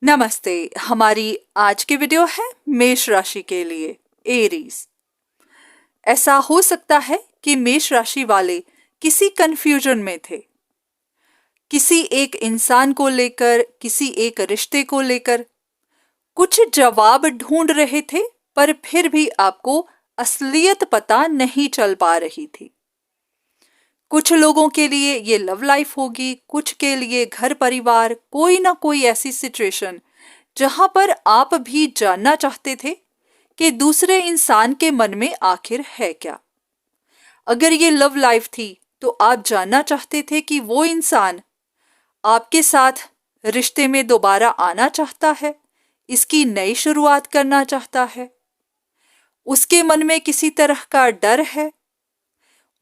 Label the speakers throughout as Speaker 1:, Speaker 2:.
Speaker 1: नमस्ते। हमारी आज की वीडियो है मेष राशि के लिए, एरीज। ऐसा हो सकता है कि मेष राशि वाले किसी कंफ्यूजन में थे, किसी एक इंसान को लेकर, किसी एक रिश्ते को लेकर कुछ जवाब ढूंढ रहे थे, पर फिर भी आपको असलियत पता नहीं चल पा रही थी। कुछ लोगों के लिए ये लव लाइफ होगी, कुछ के लिए घर परिवार, कोई ना कोई ऐसी सिचुएशन जहां पर आप भी जानना चाहते थे कि दूसरे इंसान के मन में आखिर है क्या। अगर ये लव लाइफ थी तो आप जानना चाहते थे कि वो इंसान आपके साथ रिश्ते में दोबारा आना चाहता है, इसकी नई शुरुआत करना चाहता है, उसके मन में किसी तरह का डर है,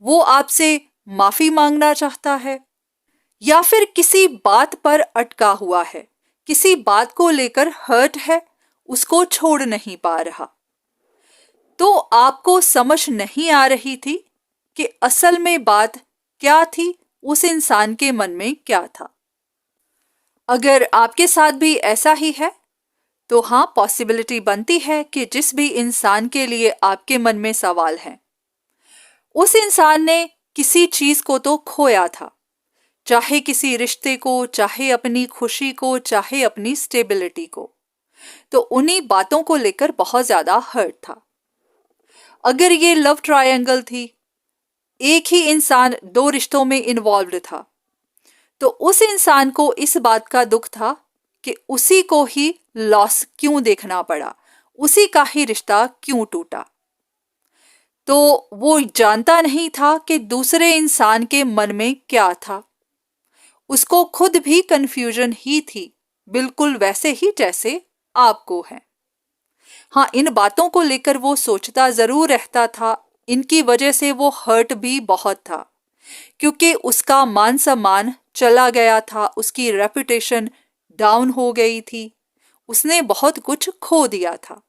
Speaker 1: वो आपसे माफी मांगना चाहता है, या फिर किसी बात पर अटका हुआ है, किसी बात को लेकर हर्ट है, उसको छोड़ नहीं पा रहा। तो आपको समझ नहीं आ रही थी कि असल में बात क्या थी, उस इंसान के मन में क्या था। अगर आपके साथ भी ऐसा ही है तो हाँ, पॉसिबिलिटी बनती है कि जिस भी इंसान के लिए आपके मन में सवाल है, उस इंसान ने किसी चीज को तो खोया था, चाहे किसी रिश्ते को, चाहे अपनी खुशी को, चाहे अपनी स्टेबिलिटी को। तो उन्हीं बातों को लेकर बहुत ज्यादा हर्ट था। अगर ये लव ट्रायंगल थी, एक ही इंसान दो रिश्तों में इन्वॉल्व्ड था, तो उस इंसान को इस बात का दुख था कि उसी को ही लॉस क्यों देखना पड़ा, उसी का ही रिश्ता क्यों टूटा। तो वो जानता नहीं था कि दूसरे इंसान के मन में क्या था। उसको खुद भी कंफ्यूजन ही थी, बिल्कुल वैसे ही जैसे आपको है। हाँ, इन बातों को लेकर वो सोचता जरूर रहता था। इनकी वजह से वो हर्ट भी बहुत था, क्योंकि उसका मान सम्मान चला गया था, उसकी रेपुटेशन डाउन हो गई थी, उसने बहुत कुछ खो दिया था।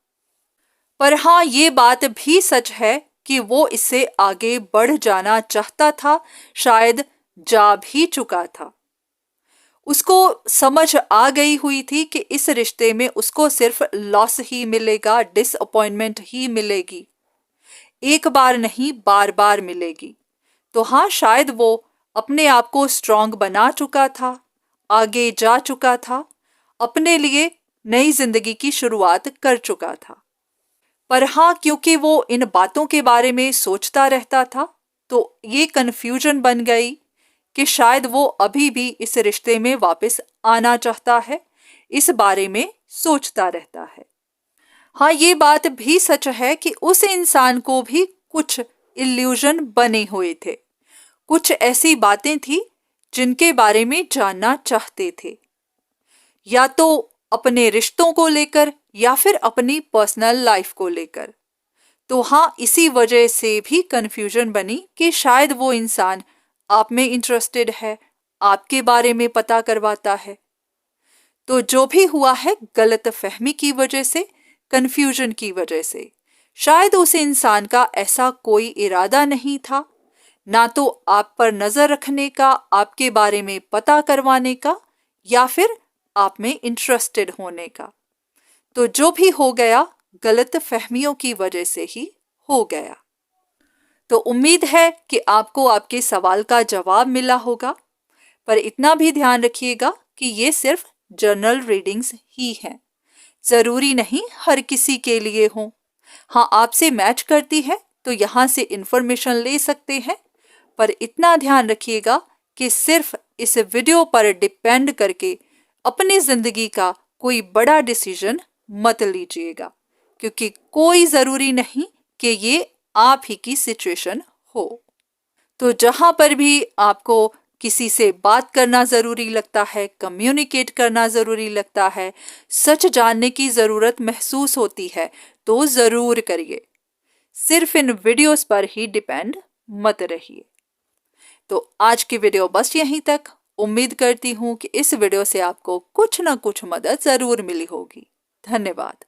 Speaker 1: पर हाँ, ये बात भी सच है कि वो इससे आगे बढ़ जाना चाहता था, शायद जा भी चुका था। उसको समझ आ गई हुई थी कि इस रिश्ते में उसको सिर्फ लॉस ही मिलेगा, डिसअपॉइंटमेंट ही मिलेगी, एक बार नहीं बार बार मिलेगी। तो हाँ, शायद वो अपने आप को स्ट्रांग बना चुका था, आगे जा चुका था, अपने लिए नई जिंदगी की शुरुआत कर चुका था। पर हाँ, क्योंकि वो इन बातों के बारे में सोचता रहता था, तो ये कन्फ्यूजन बन गई कि शायद वो अभी भी इस रिश्ते में वापस आना चाहता है, इस बारे में सोचता रहता है। हाँ, ये बात भी सच है कि उस इंसान को भी कुछ इल्यूजन बने हुए थे, कुछ ऐसी बातें थी जिनके बारे में जानना चाहते थे, या तो अपने रिश्तों को लेकर या फिर अपनी पर्सनल लाइफ को लेकर। तो हाँ, इसी वजह से भी कंफ्यूजन बनी कि शायद वो इंसान आप में इंटरेस्टेड है, आपके बारे में पता करवाता है। तो जो भी हुआ है, गलत फहमी की वजह से, कंफ्यूजन की वजह से, शायद उस इंसान का ऐसा कोई इरादा नहीं था, ना तो आप पर नजर रखने का, आपके बारे में पता करवाने का, या फिर आप में इंटरेस्टेड होने का। तो जो भी हो गया, गलत फहमियों की वजह से ही हो गया। तो उम्मीद है कि आपको आपके सवाल का जवाब मिला होगा, पर इतना भी ध्यान रखिएगा कि ये सिर्फ जनरल रीडिंग्स ही हैं, जरूरी नहीं हर किसी के लिए हो। हाँ, आपसे मैच करती है तो यहाँ से इंफॉर्मेशन ले सकते हैं, पर इतना ध्यान रखिएगा कि सिर्फ इस वीडियो पर डिपेंड करके अपनी जिंदगी का कोई बड़ा डिसीजन मत लीजिएगा, क्योंकि कोई जरूरी नहीं कि ये आप ही की सिचुएशन हो। तो जहां पर भी आपको किसी से बात करना जरूरी लगता है, कम्युनिकेट करना जरूरी लगता है, सच जानने की जरूरत महसूस होती है, तो जरूर करिए। सिर्फ इन वीडियोस पर ही डिपेंड मत रहिए। तो आज की वीडियो बस यहीं तक। उम्मीद करती हूँ कि इस वीडियो से आपको कुछ ना कुछ मदद जरूर मिली होगी। धन्यवाद।